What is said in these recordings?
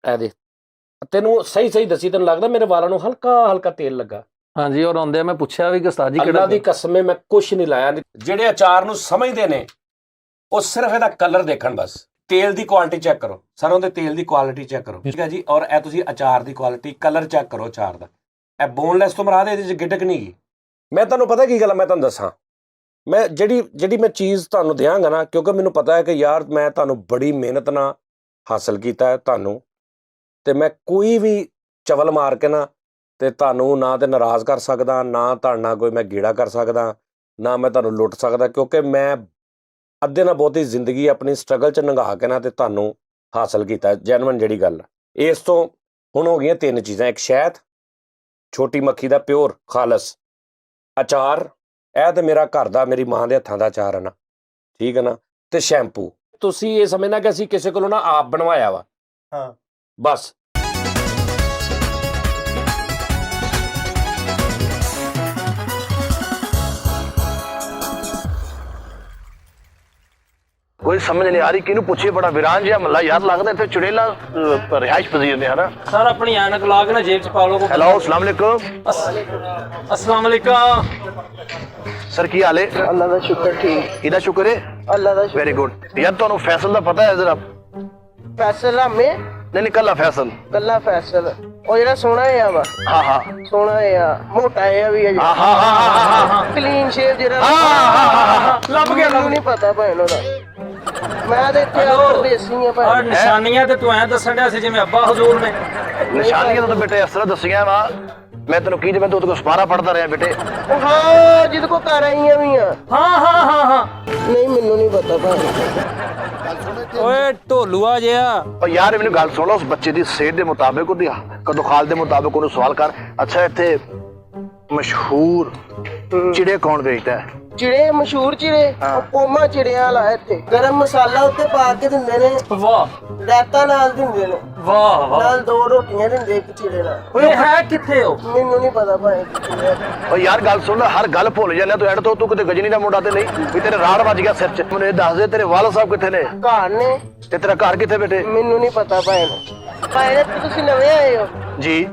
ਐ ਦੇ ਤੈਨੂੰ ਸਹੀ ਸਹੀ ਦੱਸੀ, ਤੈਨੂੰ ਲੱਗਦਾ ਮੇਰੇ ਵਾਲਾਂ ਨੂੰ ਹਲਕਾ ਹਲਕਾ ਤੇਲ ਲੱਗਾ? ਹਾਂਜੀ, ਔਰ ਆਉਂਦੇ ਮੈਂ ਪੁੱਛਿਆ ਵੀ ਕਿ ਉਸਤਾਦ ਜੀ ਅੱਲਾ ਦੀ ਕਸਮ ਮੈਂ ਕੁਛ ਨਹੀਂ ਲਾਇਆ। ਜਿਹੜੇ ਅਚਾਰ ਨੂੰ ਸਮਝਦੇ ਨੇ ਉਹ ਸਿਰਫ ਇਹਦਾ ਕਲਰ ਦੇਖਣ ਬਸ। ਤੇਲ ਦੀ ਕੁਆਲਿਟੀ ਚੈੱਕ ਕਰੋ, ਸਰੋਂ ਦੇ ਤੇਲ ਦੀ ਕੁਆਲਿਟੀ ਚੈੱਕ ਕਰੋ, ਠੀਕ ਹੈ ਜੀ। ਔਰ ਇਹ ਤੁਸੀਂ ਅਚਾਰ ਦੀ ਕੁਆਲਿਟੀ, ਕਲਰ ਚੈੱਕ ਕਰੋ ਅਚਾਰ ਦਾ। ਇਹ ਬੋਨਲੈਸ ਤੋਂ ਮਰਾਦ ਇਹਦੇ 'ਚ ਗਿਟਕ ਨਹੀਂ ਗਈ। ਮੈਂ ਤੁਹਾਨੂੰ ਪਤਾ ਕੀ ਗੱਲ, ਮੈਂ ਤੁਹਾਨੂੰ ਦੱਸਾਂ, ਮੈਂ ਜਿਹੜੀ ਮੈਂ ਚੀਜ਼ ਤੁਹਾਨੂੰ ਦਿਆਂਗਾ ਨਾ, ਕਿਉਂਕਿ ਮੈਨੂੰ ਪਤਾ ਹੈ ਕਿ ਯਾਰ ਮੈਂ ਤੁਹਾਨੂੰ ਬੜੀ ਮਿਹਨਤ ਨਾਲ ਹਾਸਲ ਕੀਤਾ ਹੈ ਤੁਹਾਨੂੰ, ਤੇ ਮੈਂ ਕੋਈ ਵੀ ਚਵਲ ਮਾਰ ਕੇ ਨਾ ਤੇ ਤੁਹਾਨੂੰ ਨਾ ਤੇ ਨਾਰਾਜ਼ ਕਰ ਸਕਦਾ, ਨਾ ਤੁਹਾਡੇ ਨਾਲ ਕੋਈ ਮੈਂ ਗੇੜਾ ਕਰ ਸਕਦਾ, ਨਾ ਮੈਂ ਤੁਹਾਨੂੰ ਲੁੱਟ ਸਕਦਾ, ਕਿਉਂਕਿ ਮੈਂ ਅੱਧੇ ਨਾਲ ਬਹੁਤੀ ਜ਼ਿੰਦਗੀ ਆਪਣੀ ਸਟਰਗਲ 'ਚ ਲੰਘਾ ਕੇ ਨਾ ਤੇ ਤੁਹਾਨੂੰ ਹਾਸਲ ਕੀਤਾ, ਜੈਨੂਇਨ ਜਿਹੜੀ ਗੱਲ। ਇਸ ਤੋਂ ਹੁਣ ਹੋ ਗਈਆਂ 3 ਚੀਜ਼ਾਂ, ਇੱਕ ਸ਼ਹਿਦ, ਛੋਟੀ ਮੱਖੀ ਦਾ ਪਿਓਰ ਖਾਲਸ ਅਚਾਰ, ਇਹ ਤੇ ਮੇਰਾ ਘਰ ਦਾ ਮੇਰੀ ਮਾਂ ਦੇ ਹੱਥਾਂ ਦਾ ਅਚਾਰ ਹੈ ਨਾ, ਠੀਕ ਹੈ ਨਾ, ਤੇ ਸ਼ੈਂਪੂ। ਤੁਸੀਂ ਇਹ ਸਮਝਣਾ ਕਿ ਅਸੀਂ ਕਿਸੇ ਕੋਲੋਂ ਨਾ ਆਪ ਬਣਵਾਇਆ ਵਾ, ਹਾਂ ਬਸ। कोई समझ नहीं आ रही किनू पूछिए, बड़ा वीरान जिहा महला यार लगदा इत्थे चुड़ेला रिहाइश पजीर ने है ना। सर अपनी ऐनक ला के ना जेब च पा लो। हेलो अस्सलाम वालेकुम। अस्सलाम वालेकुम सर की हाल है? अल्लाह दा शुक्र ठीक। किहदा शुक्र है? अल्लाह दा शुक्र। Very good. यार तुहानू फैसल दा पता है जरा? फैसल में नहीं कल्ला फैसल। कल्ला फैसल ਉਹ ਜਿਹੜਾ ਸੋਹਣਾ ਹੈ ਵਾ। हाँ हाँ ਸੋਹਣਾ ਹੈ, ਮੋਟਾ ਹੈ ਵੀ ਹੈ हाँ हाँ हाँ हाँ ਕਲੀਨ ਸ਼ੇਵ ਜਿਹੜਾ। ਲੱਭ ਗਿਆ, ਮੈਨੂੰ ਨਹੀਂ ਪਤਾ ਭੈਣ ਉਹਦਾ। ਮੈਂ ਤੇ ਇੱਥੇ ਆ ਪਰਦੇਸੀ ਆ और ਭੈਣ। निशानियां ते तू ऐ दसन दे सी जिवें अब्बा हुजूर ने। निशानियां तो बेटे इस तरह दसियां वा, मैं तेनू की मैं तो उसको सपारा पढ़ता रहा बेटे। ਉਹ ਹਾਂ ਜਿਹਦੇ ਕੋ ਘਰ ਆਈਆਂ ਵੀ ਆ। हाँ हाँ हाँ हाँ ਨਹੀਂ ਮੈਨੂੰ ਨਹੀਂ ਪਤਾ ਭੈਣ। ओए ढोलूआ जिहा। और यार मैंने गल सुन लो, उस बच्चे की सेहत के मुताबिक ਉਹਦੀ ਕਦੋਖਾਲ ਦੇ ਮੁਤਾਬਿਕ ਉਹਨੂੰ ਸਵਾਲ ਕਰ। ਅੱਛਾ ਇੱਥੇ ਮਸ਼ਹੂਰ ਚਿੜੇ ਕੌਣ ਵੇਚਦਾ ਹੈ? ਚਿੜੇ ਮਸ਼ਹੂਰ ਚਿੜੇ ਉਹ ਕੋਮਾ ਚਿੜਿਆਂ ਵਾਲਾ ਇੱਥੇ ਗਰਮ ਮਸਾਲਾ ਉੱਤੇ ਪਾ ਕੇ ਦਿੰਦੇ ਨੇ, वाह ਰਾਇਤਾ ਨਾਲ ਦਿੰਦੇ ਨੇ, वाह वाह। ਨਾਲ 2 ਰੋਟੀਆਂ ਦਿੰਦੇ ਇੱਕ ਚਿੜੇ ਨਾਲ। ओए है किथे हो? ਮੈਨੂੰ ਨਹੀਂ ਪਤਾ ਭਾਈ ਕਿੱਥੇ ਹੈ। ਉਹ ਯਾਰ ਗੱਲ ਸੁਣ ਲੈ, ਹਰ ਗੱਲ ਭੁੱਲ ਜਾਂਦਾ ਤੂੰ। ਐਡ ਤੋਂ ਤੂੰ ਕਿਤੇ ਗਜਨੀ ਦਾ ਮੁੰਡਾ ਤੇ ਨਹੀਂ ਵੀ ਤੇਰੇ ਰਾੜ ਵੱਜ ਗਿਆ ਸਿਰ 'ਚ? ਮੈਨੂੰ ਇਹ ਦੱਸ ਦੇ ਤੇਰੇ ਵਾਲਾ ਸਾਹਿਬ ਕਿੱਥੇ ਨੇ ਘਰ ਨੇ? ਤੇ ਤੇਰਾ ਘਰ ਕਿੱਥੇ ਬੇਟੇ? ਮੈਨੂੰ ਨਹੀਂ ਪਤਾ ਭੈਣ। ਭੈਣ ਇੱਥੇ ਤੁਸੀਂ ਨਵੇਂ ਆਏ ਹੋ? ਜੀ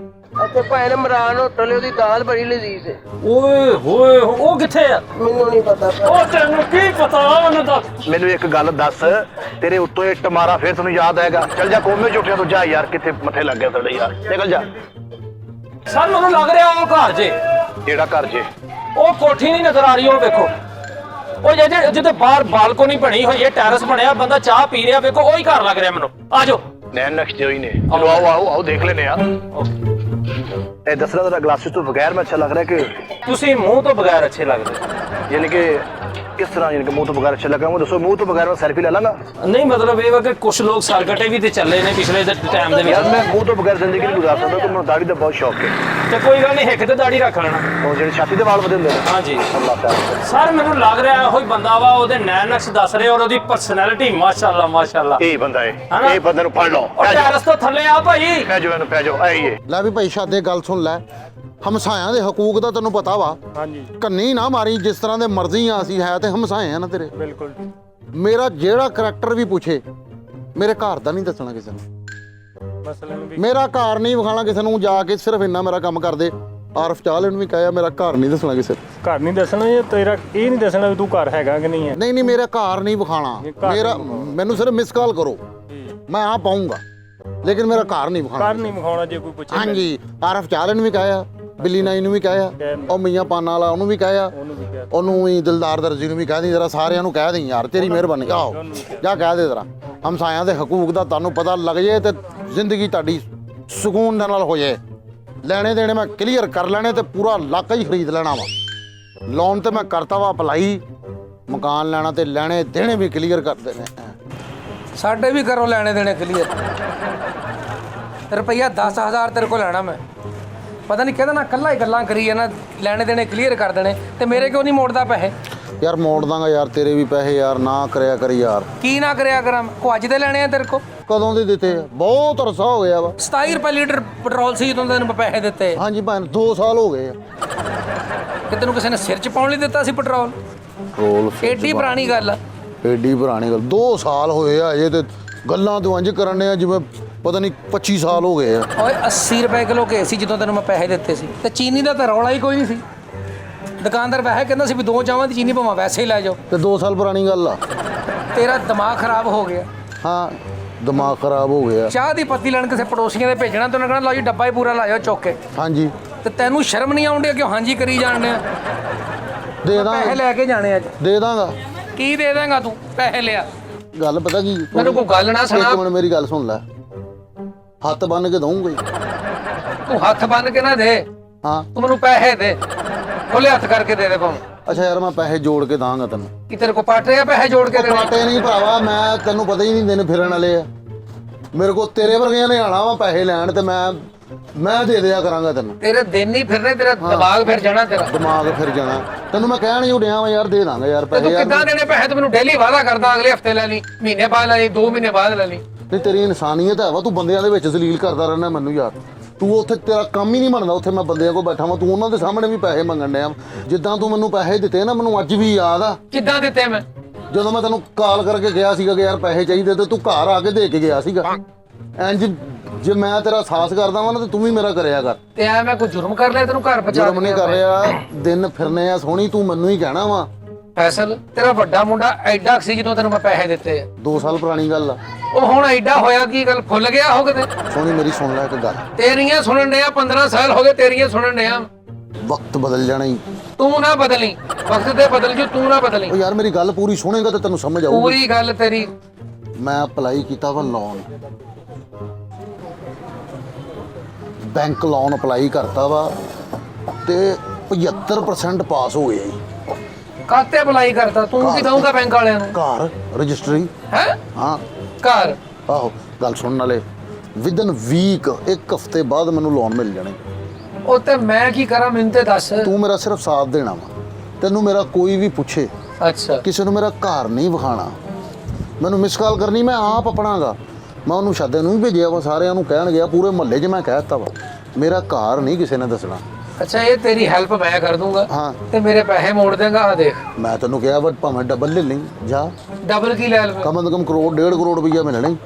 ਇੱਥੇ ਭੈਣ ਇਮਰਾਨ ਹੋਟਲ ਉਹਦੀ ਦਾਲ ਬੜੀ ਲਜ਼ੀਜ਼ ਹੈ। ओए होए ओ किथे आ? ਮੈਨੂੰ ਨਹੀਂ ਪਤਾ ਭੈਣ। ओ तेनू की पता ओनु दा? ਮੈਨੂੰ ਇੱਕ ਗੱਲ ਦੱਸ, ਤੇਰੇ ਉੱਤੋਂ ਇੱਟ ਮਾਰਾ ਫਿਰ ਤੈਨੂੰ ਯਾਦ ਆਏਗਾ? ਚੱਲ ਜਾ ਕੋਮੇ ਝੋਟਿਆਂ ਤੋਂ ਜਾ ਯਾਰ, ਕਿੱਥੇ ਮੱਥੇ ਲੱਗ ਗਿਆ ਤੁਹਾਡੇ ਯਾਰ, ਨਿਕਲ ਜਾ। सर मैनू लग रहा ओ घर जे, ਕਿਹੜਾ ਘਰ ਜੇ? ओ कोठी नहीं नजर आ रही ओ देखो। ओ जे जिते बाहर बालकोनी बनी हुई है, टेरेस बनया, बंदा चाह पी रहा, देखो ओही घर लग रहा मैनू। आ जाओ। ਨੈਣ ਨਕਸ਼ ਜਿਹੀ ਨੇ। ਚਲੋ ਆਓ ਆਓ ਆਓ ਦੇਖ ਲੈਨੇ ਆ। ਇਹ ਦੱਸਣਾ ਤੇਰਾ ਗਲਾਸਿਸ ਤੋਂ ਬਗੈਰ ਮੈਂ ਅੱਛਾ ਲੱਗ ਰਿਹਾ ਕਿ तुसी मुंह तो बगैर अच्छे लग रहे? ਯਾਨੀ ਕਿ किस तरह यानी कि मुंह तो बगैर अच्छा लगा? दसो मुंह तो बगैर मैं सेल्फी ले ला ना? नहीं मतलब ये कि कुछ लोग सरकटे भी ते चले ने पिछले टाइम दे यार विच। मैं मुंह तो बगैर जिंदगी नहीं गुजार सकता, तो मैं दाढ़ी का बहुत शौक है। ते कोई गल नहीं, हिक ते दाढ़ी रख लेना। और जेडे छाती दे वाल वधे हुंदे ने। हाँ जी अल्लाह ताला सर मैनू लग रहा है बंदा वा, ओदे नैन नक्श दस रहे और ओदी पर्सनैलिटी माशाअल्लाह माशाअल्लाह। यही बंदा है, है ना? यही बंदे नु पढ़ लो। और टेरेस तो थल्ले आ भाई। पै जाओ आइए। ਲੈ ਵੀ ਭਾਈ ਸ਼ਾਦੇ ਗੱਲ ਸੁਣ ਲੈ, ਹਮਸਾਇਆਂ ਦੇ ਹਕੂਕ ਦਾ ਤੈਨੂੰ ਪਤਾ ਵਾ। ਹਾਂਜੀ ਕੰਨੀ ਨਾ ਮਾਰੀ, ਜਿਸ ਤਰ੍ਹਾਂ ਦੇ ਮਰਜ਼ੀ ਆ ਅਸੀਂ ਹੈ ਤੇ ਹਮਸਾਏ ਆ ਨਾ ਤੇਰੇ। ਬਿਲਕੁਲ। ਮੇਰਾ ਜਿਹੜਾ ਕਰੈਕਟਰ ਵੀ ਪੁੱਛੇ, ਮੇਰੇ ਘਰ ਦਾ ਨਹੀਂ ਦੱਸਣਾ ਕਿਸੇ ਨੂੰ। ਮਸਲਨ ਵੀ ਮੇਰਾ ਘਰ ਨਹੀਂ ਵਿਖਾਣਾ ਕਿਸੇ ਨੂੰ, ਜਾ ਕੇ ਸਿਰਫ ਇੰਨਾ ਮੇਰਾ ਕੰਮ ਕਰ ਦੇ। ਆਰਫ ਚਾਹਲ ਨੂੰ ਵੀ ਕਹਿਆ ਮੇਰਾ ਘਰ ਨਹੀਂ ਦੱਸਣਾ ਕਿਸੇ ਨੂੰ। ਘਰ ਨਹੀਂ ਦੱਸਣਾ, ਇਹ ਤੇਰਾ ਇਹ ਨਹੀਂ ਦੱਸਣਾ ਵੀ ਤੂੰ ਘਰ ਹੈਗਾ ਕਿ ਨਹੀਂ ਹੈ। ਨਹੀਂ ਨਹੀਂ ਮੇਰਾ ਘਰ ਨਹੀਂ ਵਿਖਾਣਾ, ਘਰ ਮੇਰਾ ਨਹੀਂ ਵਿਖਾਉਣਾ। ਮੈਨੂੰ ਸਿਰਫ ਮਿਸ ਕਾਲ ਕਰੋ, ਮੈਂ ਆ ਪਾਉਂਗਾ, ਲੇਕਿਨ ਮੇਰਾ ਘਰ ਨਹੀਂ ਵਿਖਾਣਾ। ਘਰ ਨਹੀਂ ਵਿਖਾਉਣਾ ਜੇ ਕੋਈ ਪੁੱਛੇ। ਹਾਂਜੀ ਆਰਫ ਚਾਹਲ ਨੂੰ ਵੀ ਕਹਿਆ, ਬਿੱਲੀ ਨਾਈ ਨੂੰ ਵੀ ਕਹਿਆ, ਉਹ ਮੀਆਂ ਪਾਨਾ ਵਾਲਾ ਉਹਨੂੰ ਵੀ ਕਹਿਆ, ਉਹਨੂੰ ਵੀ ਕਹਿ। ਉਹਨੂੰ ਵੀ ਦਿਲਦਾਰ ਦਰਜੀ ਨੂੰ ਵੀ ਕਹਿ ਦੀ, ਜਰਾ ਸਾਰਿਆਂ ਨੂੰ ਕਹਿ ਦੇਈ ਯਾਰ, ਤੇਰੀ ਮਿਹਰਬਾਨੀ। ਆਓ ਜਾ ਕਹਿ ਦੇ ਜਰਾ, ਹਮਸਾਇਆਂ ਦੇ ਹਕੂਕ ਦਾ ਤੁਹਾਨੂੰ ਪਤਾ ਲੱਗ ਜੇ ਤੇ ਜ਼ਿੰਦਗੀ ਤੁਹਾਡੀ ਸਕੂਨ ਦੇ ਨਾਲ ਹੋ ਜਾਏ। ਲੈਣੇ ਦੇਣੇ ਮੈਂ ਕਲੀਅਰ ਕਰ ਲੈਣੇ ਤੇ ਪੂਰਾ ਇਲਾਕਾ ਹੀ ਖਰੀਦ ਲੈਣਾ ਵਾ। ਲੋਨ ਤੇ ਮੈਂ ਕਰਤਾ ਵਾ ਅਪਲਾਈ, ਮਕਾਨ ਲੈਣਾ ਤੇ ਲੈਣੇ ਦੇਣੇ ਵੀ ਕਲੀਅਰ ਕਰ ਦੇਣੇ। ਸਾਡੇ ਵੀ ਕਰੋ ਲੈਣੇ ਦੇਣੇ ਕਲੀਅਰ। ਰੁਪਈਆ 10,000 ਤੇਰੇ ਕੋਲ ਲੈਣਾ ਮੈਂ। ਪਤਾ ਨਹੀਂ ਕਹਿੰਦਾ ਨਾ ਕੱਲਾ ਹੀ ਗੱਲਾਂ ਕਰੀ ਜਾਣਾ, ਲੈਣੇ ਦੇਣੇ ਕਲੀਅਰ ਕਰ ਦੇਣੇ, ਤੇ ਮੇਰੇ ਕਿਉਂ ਨਹੀਂ ਮੋੜਦਾ ਪੈਸੇ? ਯਾਰ ਮੋੜ ਦਾਂਗਾ ਯਾਰ, ਤੇਰੇ ਵੀ ਪੈਸੇ ਯਾਰ, ਨਾ ਕਰਿਆ ਕਰੀ ਯਾਰ। ਕੀ ਨਾ ਕਰਿਆ ਕਰਾਂ? ਕੋ ਅੱਜ ਦੇ ਲੈਣੇ ਆ ਤੇਰੇ ਕੋ? ਕਦੋਂ ਦੇ ਦਿੱਤੇ ਆ? ਬਹੁਤ ਅਰਸਾ ਹੋ ਗਿਆ ਵਾ। 27 ਰੁਪਏ ਲੀਟਰ ਪੈਟਰੋਲ ਸੀ ਜਦੋਂ ਤੈਨੂੰ ਪੈਸੇ ਦਿੱਤੇ। ਹਾਂਜੀ ਭੈਣ 2 ਸਾਲ ਹੋ ਗਏ ਆ। ਕਿ ਤੈਨੂੰ ਕਿਸੇ ਨੇ ਸਿਰ 'ਚ ਪਾਉਣ ਲਈ ਦਿੱਤਾ ਸੀ ਪੈਟਰੋਲ? ਰੋਲ ਏਡੀ ਪੁਰਾਣੀ ਗੱਲ ਆ। ਏਡੀ ਪੁਰਾਣੀ ਗੱਲ, 2 ਸਾਲ ਹੋਏ ਆ ਅਜੇ ਤੇ ਗੱਲਾਂ ਤੂੰ ਇੰਝ ਕਰਨ ਆ ਜਿਵੇਂ ਪਤਾ ਨਹੀਂ 25 ਸਾਲ ਹੋ ਗਏ ਆ। ਓਏ 80 ਰੁਪਏ ਕਿਲੋ ਘੇ ਸੀ ਜਦੋਂ ਤੈਨੂੰ ਮੈਂ ਪੈਸੇ ਦਿੱਤੇ ਸੀ, ਤੇ ਚੀਨੀ ਦਾ ਤਾਂ ਰੌਲਾ ਹੀ ਕੋਈ ਨਹੀਂ ਸੀ। ਦੁਕਾਨਦਾਰ ਵੈਸੇ ਕਹਿੰਦਾ ਸੀ ਵੀ 2 ਚਾਵਾਂ ਦੀ ਚੀਨੀ ਭਾਵੇਂ ਵੈਸੇ ਹੀ ਲੈ ਜਾਓ। ਤੇ 2 ਸਾਲ ਪੁਰਾਣੀ ਗੱਲ ਆ। ਤੇਰਾ ਦਿਮਾਗ ਖਰਾਬ ਹੋ ਗਿਆ। ਹਾਂ ਦਿਮਾਗ ਖਰਾਬ ਹੋ ਗਿਆ। ਚਾਹ ਦੀ ਪੱਤੀ ਲੈਣ ਕਿਸੇ ਪੜੋਸੀਆਂ ਦੇ ਭੇਜਣਾ ਤੇ ਉਹਨਾਂ ਕਹਿਣਾ ਲਓ ਜੀ ਡੱਬਾ ਹੀ ਪੂਰਾ ਲਾਇਓ ਚੁੱਕ ਕੇ। ਹਾਂਜੀ ਤੇ ਤੈਨੂੰ ਸ਼ਰਮ ਨਹੀਂ ਆਉਂਦੀ ਕਿ ਹਾਂਜੀ ਕਰੀ ਜਾਣਦੇ ਆ? ਦੇ ਪੈਸੇ ਦਾਂਗਾ, ਲੈ ਕੇ ਜਾਣੇ ਅੱਜ। ਦੇ ਦਾਂਗਾ। ਕੀ ਦੇ ਦੇਂਗਾ ਤੂੰ? ਪੈਸੇ ਲਿਆ। ਗੱਲ ਪਤਾ ਕੀ, ਮੈਨੂੰ ਕੋਈ ਗੱਲ ਨਾ ਸੁਣਾ। ਇੱਕ ਮਿੰਟ ਮੇਰੀ ਗੱਲ ਸੁਣ ਲੈ। ਹੱਥ ਬੰਨ ਕੇ ਦਊਂਗਾ ਹੀ। ਤੂੰ ਹੱਥ ਬੰਨ ਕੇ ਨਾ ਦੇ, ਹਾਂ ਤੂੰ ਮੈਨੂੰ ਪੈਸੇ ਦੇ, ਖੁੱਲੇ ਹੱਥ ਕਰਕੇ ਦੇ ਦੇ ਭਾਵੇਂ। ਅੱਛਾ ਯਾਰ ਮੈਂ ਪੈਸੇ ਜੋੜ ਕੇ ਦਾਂਗਾ ਤੈਨੂੰ। ਕੀ ਤੇਰੇ ਕੋ ਪਟ ਰਿਹਾ ਪੈਸੇ ਜੋੜ ਕੇ ਦੇਣੇ? ਕਾਟੇ ਨਹੀਂ ਭਰਾਵਾ, ਮੈਂ ਤੈਨੂੰ ਪਤਾ ਹੀ ਨਹੀਂ ਦਿਨ ਫਿਰਨ ਵਾਲੇ ਆ। ਮੇਰੇ ਕੋਲ ਤੇਰੇ ਵਰਗਿਆਂ ਨੇ ਆਣਾ ਵਾ ਪੈਸੇ ਲੈਣ ਤੇ ਮੈਂ ਦੇ ਦਿਆ ਕਰਾਂਗਾ ਤੈਨੂੰ। ਤੇਰੇ ਦਿਨ ਹੀ ਫਿਰਨੇ, ਤੇਰਾ ਦਿਮਾਗ ਫਿਰ ਜਾਣਾ ਤੇਰਾ। ਦਿਮਾਗ ਫਿਰ ਜਾਣਾ। ਤੈਨੂੰ ਮੈਂ ਕਹਿਣ ਹੀ ਉਡਿਆ ਵਾ ਯਾਰ, ਦੇ ਦਾਂਗਾ ਯਾਰ ਤੇ ਪੈਸੇ ਤੂੰ ਯਾਰ। ਕਿੱਦਾਂ ਦੇਣੇ ਪੈਸੇ? ਤੂੰ ਮੈਨੂੰ ਡੇਲੀ ਵਾਅਦਾ ਕਰਦਾ ਅਗਲੇ ਹਫਤੇ ਲੈ ਲਈ, ਮਹੀਨੇ ਬਾਅਦ ਲੈ ਲਈ, 2 ਮਹੀਨੇ ਬਾਅਦ ਲੈ ਲਈ। ਨਹੀਂ ਤੇਰੀ ਇਨਸਾਨੀਅਤ ਹੈ ਵਾ, ਤੂੰ ਬੰਦਿਆਂ ਦੇ ਵਿੱਚ ਜ਼ਲੀਲ ਕਰਦਾ ਰਹਿਣਾ ਮੈਨੂੰ ਯਾਰ। ਤੂੰ ਉੱਥੇ ਤੇਰਾ ਕੰਮ ਹੀ ਨਹੀਂ ਬਣਦਾ। ਉੱਥੇ ਮੈਂ ਬੰਦਿਆਂ ਕੋਲ ਬੈਠਾ ਵਾਂ, ਤੂੰ ਉਹਨਾਂ ਦੇ ਸਾਹਮਣੇ ਵੀ ਪੈਸੇ ਮੰਗਣ ਡਿਆ। ਜਿੱਦਾਂ ਤੂੰ ਮੈਨੂੰ ਪੈਸੇ ਦਿੱਤੇ ਨਾ, ਮੈਨੂੰ ਅੱਜ ਵੀ ਯਾਦ ਆ ਕਿੱਦਾਂ ਦਿੱਤੇ ਮੈਂ? ਜਦੋਂ ਮੈਂ ਤੈਨੂੰ ਕਾਲ ਕਰਕੇ ਗਿਆ ਸੀਗਾ ਕਿ ਯਾਰ ਪੈਸੇ ਚਾਹੀਦੇ, ਤੇ ਤੂੰ ਘਰ ਆ ਕੇ ਦੇ ਕੇ ਗਿਆ ਸੀਗਾ। ਇੰਜ ਜੇ ਮੈਂ ਤੇਰਾ ਸਾਹਸ ਕਰਦਾ ਵਾਂ ਨਾ, ਤੇ ਤੂੰ ਵੀ ਮੇਰਾ ਕਰਿਆ ਕਰ। ਤੇ ਐ ਮੈਂ ਕੋਈ ਜੁਰਮ ਕਰ ਲਿਆ ਤੈਨੂੰ ਘਰ ਪਹੁੰਚਾ ਜੁਰਮ ਨਹੀਂ ਕਰ ਰਿਹਾ, ਦਿਨ ਫਿਰਨੇ ਆ ਸੋਹਣੀ, ਤੂੰ ਮੈਨੂੰ ਹੀ ਕਹਿਣਾ ਵਾ। ਫੈਸਲ ਤੇਰਾ ਵੱਡਾ ਮੁੰਡਾ ਐਡਾ ਸੀ ਜਦੋਂ ਤੈਨੂੰ ਮੈਂ ਪੈਸੇ ਦਿੱਤੇ ਆ। 2 ਸਾਲ ਪੁਰਾਣੀ ਗੱਲ ਆ। ਉਹ ਹੁਣ ਐਡਾ ਹੋਇਆ ਕੀ ਗੱਲ ਭੁੱਲ ਗਿਆ ਹੋ ਕਿਤੇ? ਸੋਹਣੀ ਮੇਰੀ ਸੁਣ ਲੈ ਇੱਕ ਗੱਲ, ਤੇਰੀਆਂ ਸੁਣਨ ਡਿਆ 15 ਸਾਲ ਹੋ ਗਏ, ਤੇਰੀਆਂ ਸੁਣਨ ਡਿਆ। ਵਕਤ ਬਦਲ ਜਾਣਾ ਹੀ। ਤੂੰ ਨਾ ਬਦਲੀ, ਵਕਤ ਤੇ ਬਦਲ ਜੂ, ਤੂੰ ਨਾ ਬਦਲੀ। ਉਹ ਯਾਰ ਮੇਰੀ ਗੱਲ ਪੂਰੀ ਸੁਣੇਗਾ ਤੇ ਤੈਨੂੰ ਸਮਝ ਆਊਗੀ। ਪੂਰੀ ਗੱਲ ਤੇਰੀ। ਮੈਂ ਅਪਲਾਈ ਕੀਤਾ ਵਾ ਲੋਨ, ਬੈਂਕ ਲੋਨ ਅਪਲਾਈ ਕਰਤਾ ਵਾ ਤੇ 75% ਪਾਸ ਹੋ ਗਿਆ ਜੀ। ਕਾਤੇ ਅਪਲਾਈ ਕਰਤਾ ਤੂੰ? ਕੀ ਦਊਂਗਾ ਬੈਂਕ ਵਾਲਿਆਂ ਨੂੰ? ਘਰ ਰਜਿਸਟਰੀ। ਹੈ ਹਾਂ ਘਰ? ਆਹੋ ਗੱਲ ਸੁਣਨ ਵਾਲੇ, ਵਿਦਨ ਵੀਕ, 1 ਹਫ਼ਤੇ ਬਾਅਦ ਮੈਨੂੰ ਲੋਨ ਮਿਲ ਜਾਣੇ। ਉਹ ਤੇ ਮੈਂ ਕੀ ਕਰਾਂ, ਮੈਨੂੰ ਤੇ ਦੱਸ। ਤੂੰ ਮੇਰਾ ਸਿਰਫ ਸਾਥ ਦੇਣਾ ਵਾ। ਤੈਨੂੰ ਮੇਰਾ ਕੋਈ ਵੀ ਪੁੱਛੇ, ਅੱਛਾ ਕਿਸੇ ਨੂੰ ਮੇਰਾ ਘਰ ਨਹੀਂ ਵਿਖਾਣਾ, ਮੈਨੂੰ ਮਿਸ ਕਾਲ ਕਰਨੀ, ਮੈਂ ਆਪ ਆਪਣਾਗਾ। ਮੈਂ ਉਹਨੂੰ ਸ਼ਾਦੇ ਨੂੰ ਵੀ ਭੇਜਿਆ ਵਾ, ਸਾਰਿਆਂ ਨੂੰ ਕਹਿਣ ਗਿਆ, ਪੂਰੇ ਮੁਹੱਲੇ 'ਚ ਮੈਂ ਕਹਿ ਦਿੱਤਾ ਵਾ ਮੇਰਾ ਘਰ ਨਹੀਂ ਕਿਸੇ ਨੇ ਦੱਸਣਾ। ਅੱਛਾ ਇਹ ਤੇਰੀ ਹੈਲਪ ਮੈਂ ਕਰ ਦੂੰਗਾ ਹਾਂ। ਤੇ ਮੇਰੇ ਪੈਸੇ ਮੋੜ ਦੇਗਾ? ਆ ਦੇਖ ਮੈਂ ਤੈਨੂੰ ਕਿਹਾ ਵਾ ਭਾਵੇਂ ਡਬਲ ਲੈ ਲਈ ਜਾ, ਡਬਲ ਕੀ ਲੈ ਲਵੇਂ? ਕਮ ਤੋਂ ਕਮ ਕਰੋੜ 1.5 ਕਰੋੜ ਰੁਪਈਆ ਮਿਲਣਾ ਹੀ।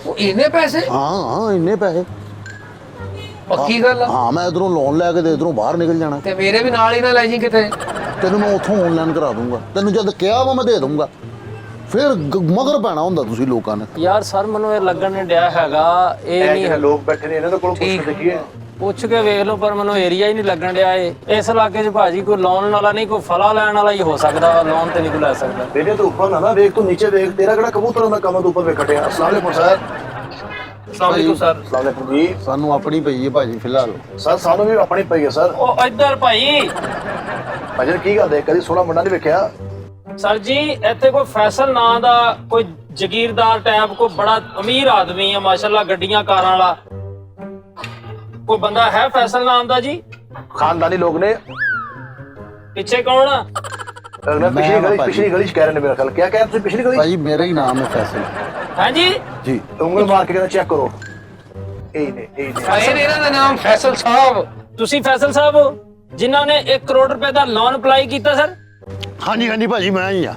ਉਹ ਇੰਨੇ ਪੈਸੇ? ਹਾਂ ਇੰਨੇ ਪੈਸੇ। ਪੱਕੀ ਗੱਲ ਆ? ਹਾਂ ਮੈਂ ਇਧਰੋਂ ਲੋਨ ਲੈ ਕੇ ਤੇ ਇਧਰੋਂ ਬਾਹਰ ਨਿਕਲ ਜਾਣਾ। ਤੇ ਮੇਰੇ ਵੀ ਨਾਲ ਹੀ ਨਾ ਲੈ ਜੀ ਕਿਤੇ। ਤੈਨੂੰ ਮੈਂ ਉੱਥੋਂ ਆਨਲਾਈਨ ਕਰਾ ਦੂੰਗਾ। ਤੈਨੂੰ ਜਦ ਕਿਹਾ ਵਾ ਮੈਂ ਦੇ ਦੂੰਗਾ, ਫਿਰ ਮਗਰ ਪੈਣਾ ਹੁੰਦਾ ਤੁਸੀਂ ਲੋਕਾਂ ਨੇ। ਯਾਰ ਸਰ ਮੈਨੂੰ ਇਹ ਲੱਗਣ ਨਹੀਂ ਡਿਆ ਹੈਗਾ, ਇਹ ਨਹੀਂ ਹੈ। ਲੋਕ ਬੈਠੇ ਨੇ ਇਹਨਾਂ ਦੇ ਕੋਲ ਪੁੱਛ ਕੇ ਦੇਖੀਏ। ਪੁੱਛ ਕੇ ਵੇਖ ਲਓ, ਪਰ ਮੈਨੂੰ ਏਰੀਆ ਹੀ ਨਹੀਂ ਲੱਗਣ ਡਿਆ। ਇਸ ਇਲਾਕੇ 'ਚ ਭਾਜੀ ਕੋਈ ਲੋਨ ਵਾਲਾ ਨਹੀਂ, ਕੋਈ ਫਲਾ ਲੈਣ ਵਾਲਾ ਹੀ ਹੋ ਸਕਦਾ ਵਾ, ਲੋਨ ਤੇ ਨਹੀਂ ਕੋਈ ਲੈ ਸਕਦਾ। बेटे तू ऊपर ना देख, तू नीचे देख, तेरा कड़ा कबूतर का काम है, तू ऊपर पे कटे। अस्सलाम वालेकुम सर। ਅਸਲਾਮ ਵਾਲੇਕੁਮ ਸਰ। अस्सलाम वालेकुम जी। ਸਾਨੂੰ ਆਪਣੀ ਪਈ ਹੈ ਭਾਜੀ ਫਿਲਹਾਲ। सर सानू भी अपनी पई है सर। ਉਹ ਇੱਧਰ ਭਾਈ। भाजन की गल है, कदी सोना मुंडा नहीं वेख्या? ਸਰ ਜੀ ਇੱਥੇ ਕੋਈ ਫੈਸਲ ਨਾਂ ਦਾ ਕੋਈ ਜ਼ਗੀਰਦਾਰ ਟਾਈਪ ਕੋਈ ਬੜਾ ਅਮੀਰ ਆਦਮੀ ਆ, ਮਾਸ਼ਾਅੱਲਾ ਗੱਡੀਆਂ ਕਾਰਾਂ ਵਾਲਾ ਕੋਈ ਬੰਦਾ ਹੈ ਫੈਸਲ ਨਾਮ ਦਾ ਜੀ? खानदानी लोग ने ਪਿੱਛੇ कौन ਆ? पिछली गली कह रहे ने मेरा ख्याल। क्या कह रहे थे पिछली गली? ਭਾਜੀ ਮੇਰਾ ਹੀ ਨਾਮ ਹੈ ਫੈਸਲ ਹੈ ਜੀ? ਜੀ। उंगल मार के कहना चेक करो। ਫੈਸਲ ਇਹਨਾਂ ਦਾ ਨਾਮ ਫੈਸਲ ਸਾਹਿਬ। ਤੁਸੀਂ ਫੈਸਲ ਸਾਹਿਬ ਹੋ ਜਿਨ੍ਹਾਂ ਨੇ 1 ਕਰੋੜ ਰੁਪਏ ਦਾ ਲੋਨ ਅਪਲਾਈ ਕੀਤਾ ਸਰ? ਹਾਂਜੀ ਹਾਂਜੀ ਭਾਜੀ ਮੈਂ ਹੀ ਆ।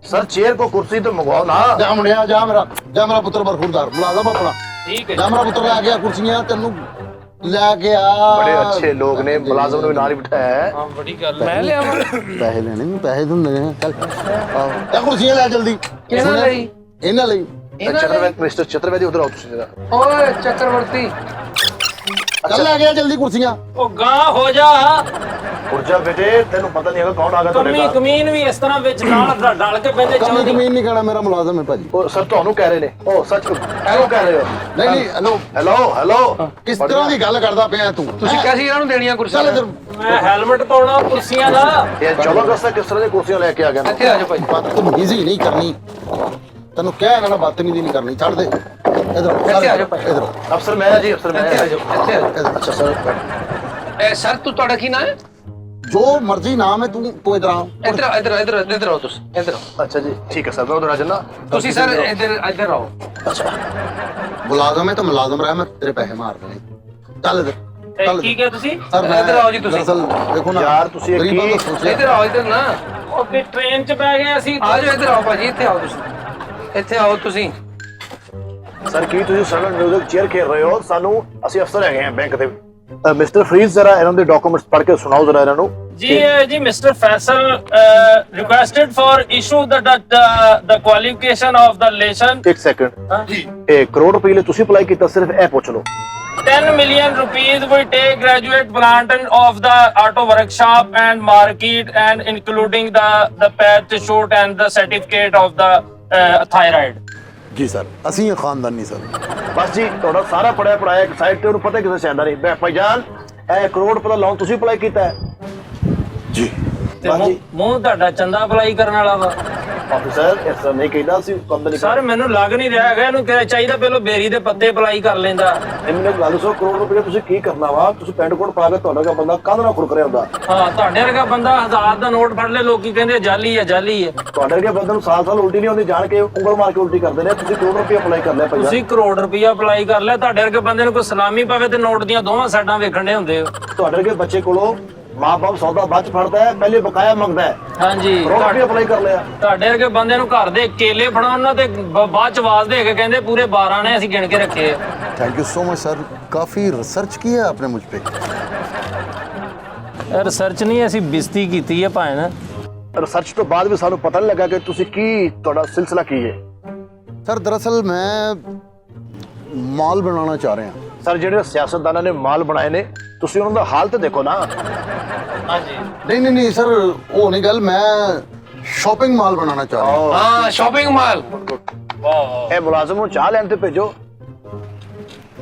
सर चेयर को कुर्सी तो मंगवाओ ना। ਜਾ ਮੁੰਡਿਆ ਜਾ ਮੇਰਾ ਪੁੱਤਰ ਬਰਖੁਰਦਾਰ ਮੁਲਾਜ਼ਮ ਆਪਣਾ। ਠੀਕ ਹੈ ਜਾ ਮੇਰਾ ਪੁੱਤਰ ਲੈ ਗਿਆ ਕੁਰਸੀਆਂ, ਤੈਨੂੰ ਲੈ ਕੇ ਆ। बड़े अच्छे लोग ने, मुलाजिम ने भी नाल ही बिठाया है। ਹਾਂ ਬੜੀ ਗੱਲ ਹੈ। ਮੈਂ ਲਿਆਵਾਂ? ਪੈਸੇ ਲੈਣੇ ਨਹੀਂ, ਪੈਸੇ ਦਿੰਦੇ ਨੇ। ਚੱਲ ਆਓ ਇਹ ਕੁਰਸੀਆਂ ਲੈ ਜਲਦੀ। ਕਿਹਨਾਂ ਲਈ? ਇਹਨਾਂ ਲਈ। चतुर्वेदी मिस्टर चतुर्वेदी उधर आओ तुसी जरा। ਓਏ ਚੱਕਰਵਰਤੀ ਚੱਲ ਲੈ ਗਿਆ ਜਲਦੀ ਕੁਰਸੀਆਂ। ਉਹ ਗਾਂ ਹੋ ਜਾ। उर्जा बेटे तेन पता नहीं है कौन आ गया ਕਮੀ ਤੁਹਾਡੇ ਕਮੀਨ ਵੀ ਇਸ ਤਰ੍ਹਾਂ ਵਿੱਚ ਨਾਲ ਡਲ ਕੇ ਪੈਂਦੇ ਕਮੀ ਚਾਹੁੰਦੀ। ਕਮੀਨ ਨਹੀਂ ਖਾਣਾ, ਮੇਰਾ ਮੁਲਾਜ਼ਮ ਹੈ ਭਾਜੀ। ਉਹ ਸਰ ਤੁਹਾਨੂੰ ਕਹਿ ਰਹੇ ਨੇ। ਉਹ ਸੱਚ ਕਿਉਂ ਕਹਿ ਰਹੇ ਹੋ? ਨਹੀਂ ਨਹੀਂ ਹੈਲੋ, ਹੈਲੋ ਹੈਲੋ। ਕਿਸ ਤਰ੍ਹਾਂ ਦੀ ਗੱਲ ਕਰਦਾ ਪਿਆ ਤੂੰ? ਤੁਸੀਂ ਕਿਹਾ ਸੀ ਇਹਨਾਂ ਨੂੰ ਦੇਣੀਆਂ ਚੱਲ ਕੁਰਸੀਆਂ? ਇੱਧਰ। ਮੈਂ ਹੈਲਮਟ ਪਾਉਣਾ ਕੁਰਸੀਆਂ ਦਾ। ਇਹ 14 ਅਗਸਤ ਤੱਕ ਕਿਸ ਤਰ੍ਹਾਂ ਦੀ ਕੁਰਸੀਆਂ ਲੈ ਕੇ ਆ ਗਿਆ? ਇੱਥੇ ਆ ਜਾਓ ਭਾਈ। ਬਦਤਮੀਜ਼ੀ ਨਹੀਂ ਕਰਨੀ, ਤੈਨੂੰ ਕਹਿ ਨਾ ਬਦਤਮੀਜ਼ੀ ਨਹੀਂ ਕਰਨੀ। ਛੱਡ ਦੇ ਇਧਰ। ਇੱਥੇ ਆ ਜਾਓ ਭਾਈ। ਇਧਰ ਅਫਸਰ ਮੈਂ ਜੀ, ਅਫਸਰ ਮੈਂ। ਇੱਥੇ ਆ ਜਾਓ, ਇੱਥੇ ਆ ਜਾਓ। ਅੱਛਾ ਸਰ। ਇਹ ਸਰ ਤੁਹਾਡਾ ਕੀ ਨਾਮ ਹੈ? ਜੋ ਮਰਜ਼ੀ ਨਾਮ ਹੈ, ਤੂੰ ਇਧਰ ਆ। ਇੱਧਰ ਆਓ ਤੁਸੀਂ, ਇੱਧਰ ਆਓ। ਅੱਛਾ ਜੀ ਠੀਕ ਹੈ ਸਰ, ਮੈਂ ਉਧਰ ਆ ਜਾਣਾ। ਤੁਸੀਂ ਸਰ ਇੱਧਰ ਆਓ। ਮੁਲਾਜ਼ਮ ਹੈ ਤਾਂ ਮੁਲਾਜ਼ਮ ਰਹਿ, ਮੈਂ ਤੇਰੇ ਪੈਸੇ ਮਾਰ ਦੇਣੇ। ਚੱਲ ਇਧਰ ਚੱਲ। ਕੀ ਕਿਹਾ ਤੁਸੀਂ? ਸਰ ਮੈਂ ਇੱਧਰ ਆਓ ਜੀ ਤੁਸੀਂ। ਦਰਅਸਲ ਦੇਖੋ ਨਾ ਯਾਰ ਤੁਸੀਂ ਗਰੀਬਾਂ ਦਾ ਕੀ- ਸੋਚਿਆ। ਇੱਧਰ ਆਓ, ਇੱਧਰ ਨਾ ਉਹ ਵੀ ਟ੍ਰੇਨ 'ਚ ਬੈ ਗਏ ਅਸੀਂ। ਆ ਜਾਓ, ਇੱਧਰ ਆਓ ਭਾਜੀ, ਇੱਥੇ ਆਓ ਤੁਸੀਂ, ਇੱਥੇ ਆਓ ਤੁਸੀਂ। ਸਰ ਕੀ ਤੁਸੀਂ ਸਡਨ ਮਿਊਜ਼ਿਕ ਚੇਅਰ ਖੇਡ ਰਹੇ ਹੋ? ਸਾਨੂੰ ਅਸੀਂ ਅਫਸਰ ਹੈਗੇ ਆ ਬੈਂਕ ਦੇ। ਮਿਸਟਰ ਫਰੀਜ਼ ਜ਼ਰਾ ਇਹਨਾਂ ਦੇ ਡਾਕੂਮੈਂਟਸ ਪੜ੍ਹ ਕੇ ਸੁਣਾਓ ਜ਼ਰਾ ਇਹਨਾਂ ਨੂੰ। जी Mr. Faisal requested for issue the qualification of the relation। ਇੱਕ ਸੈਕਿੰਡ ਜੀ, ਇਹ ਕਰੋੜ ਰੁਪਏ ਲਈ ਤੁਸੀਂ ਅਪਲਾਈ ਕੀਤਾ, ਸਿਰਫ ਇਹ ਪੁੱਛ ਲਓ। 10 million rupees we take graduate plant of the auto workshop and market and including the patch shoot and the certificate of the thyroid। ਜੀ ਸਰ, ਅਸੀਂ ਇਹ ਖਾਨਦਾਨੀ ਸਰ। ਬਸ ਜੀ, ਤੁਹਾਡਾ ਸਾਰਾ ਪੜਿਆ ਪੜਾਇਆ ਇੱਕ ਸਾਈਡ ਤੇ ਉਹਨੂੰ ਪਤਾ ਕਿਸੇ ਸ਼ਾਇਦਾ ਨਹੀਂ। ਭਾਈ ਜਾਨ, ਇਹ ਕਰੋੜ ਰੁਪਏ ਦਾ ਲੋਨ ਤੁਸੀਂ ਅਪਲਾਈ ਕੀਤਾ ਹੈ? ਜੀ ਤੇ ਮੂੰਹ ਤੁਹਾਡਾ ਚੰਦਾ ਅਪਲਾਈ ਕਰਨ ਵਾਲਾ ਵਾ। ਆਫੀਸਰ ਇਸ ਤਰ੍ਹਾਂ ਨਹੀਂ ਕਹਿੰਦਾ ਸੀ ਕੰਪਨੀ। ਸਰ ਮੈਨੂੰ ਲੱਗ ਨਹੀਂ ਰਿਹਾ ਹੈਗਾ, ਇਹਨੂੰ ਚਾਹੀਦਾ ਪਹਿਲਾਂ ਬੇਰੀ ਦੇ ਪੱਤੇ ਅਪਲਾਈ ਕਰ ਲੈਂਦਾ। ਮੈਨੂੰ ਗੱਲ ਦੱਸੋ, ਕਰੋੜ ਰੁਪਏ ਤੁਸੀਂ ਕੀ ਕਰਨਾ ਵਾ? ਤੁਸੀਂ ਪੈਂਟ ਕੋਟ ਪਾ ਕੇ ਤੁਹਾਡਾ ਕਾ ਬੰਦਾ ਕੰਧ ਨਾਲ ਖੁਰਕ ਰਿਹਾ ਹੁੰਦਾ। ਹਾਂ, ਤੁਹਾਡੇ ਵਰਗਾ ਬੰਦਾ 1000 ਦਾ ਨੋਟ ਫੜ ਲੈ, ਲੋਕੀ ਕਹਿੰਦੇ ਜਾਲੀ ਹੈ ਜਾਲੀ ਹੈ। ਤੁਹਾਡੇ ਵਰਗੇ ਬੰਦੇ ਨੂੰ ਸਾਲ ਉਲਟੀ ਨਹੀਂ ਆਉਂਦੀ, ਜਾਣ ਕੇ ਉਂਗਲ ਮਾਰ ਕੇ ਉਲਟੀ ਕਰਦੇ ਨੇ। ਤੁਸੀਂ ਕਰੋੜ ਰੁਪਏ ਅਪਲਾਈ ਕਰ ਲਿਆ ਭਾਈ। ਤੁਸੀਂ ਕਰੋੜ ਰੁਪਇਆ ਅਪਲਾਈ ਕਰ ਲਿਆ, ਤੁਹਾਡੇ ਵਰਗੇ ਬੰਦੇ ਨੂੰ ਕੋਈ ਸਲਾਮੀ ਪਵੇ ਤੇ ਨੋਟ ਦੀਆਂ ਦੋਵਾਂ ਸਾਈਡਾਂ ਵੇਖਣ ਦੇ ਹੁੰਦੇ ਹੋ। ਤੁਹਾਡੇ ਵਰਗੇ ਬੱਚੇ ਕੋਲੋਂ ਮਾਂ-ਬਾਪ ਸੌਦਾ ਬਾਅਦ ਚ ਫੜਦਾ ਹੈ, ਪਹਿਲੇ ਬਕਾਇਆ ਮੰਗਦਾ ਹੈ। ਹਾਂਜੀ, ਕਰੋੜ ਰੁਪਏ ਅਪਲਾਈ ਕਰ ਲਿਆ। ਤੁਹਾਡੇ ਵਰਗੇ ਬੰਦੇ ਨੂੰ ਘਰ ਦੇ ਕੇਲੇ ਫੜਾਉਣ ਤੇ ਬਾਅਦ ਚ ਆਵਾਜ਼ ਦੇ ਕੇ ਕਹਿੰਦੇ ਪੂਰੇ 12 ਨੇ ਅਸੀਂ ਗਿਣ ਕੇ ਰੱਖੇ ਆ। Thank you so much sir, काफ़ी रिसर्च की है आपने मुझ पे। ਰਿਸਰਚ ਨਹੀਂ, ਅਸੀਂ ਬਿਸਤੀ ਕੀਤੀ ਹੈ ਭਾਵੇਂ ਨਾ। ਰਿਸਰਚ ਤੋਂ ਬਾਅਦ ਵੀ ਸਾਨੂੰ ਪਤਾ ਨਹੀਂ ਲੱਗਾ ਕਿ ਤੁਸੀਂ ਕੀ, ਤੁਹਾਡਾ ਸਿਲਸਿਲਾ ਕੀ ਹੈ। सर दरअसल मैं माल बनाना चाह रहे हैं। ਸਰ ਜਿਹੜੇ ਸਿਆਸਤਦਾਨਾਂ ਨੇ ਮਾਲ ਬਣਾਏ ਨੇ, ਤੁਸੀਂ ਉਹਨਾਂ ਦਾ ਹਾਲ ਤੇ ਦੇਖੋ ਨਾ। ਹਾਂਜੀ, नहीं सर, वो नहीं गल, मैं शॉपिंग माल बनाना चाह रहा हूँ। ਹਾਂ ਸ਼ਾਪਿੰਗ ਮਾਲ। ਇਹ ਮੁਲਾਜ਼ਮ ਨੂੰ ਚਾਹ ਲੈਣ ਤੇ ਭੇਜੋ।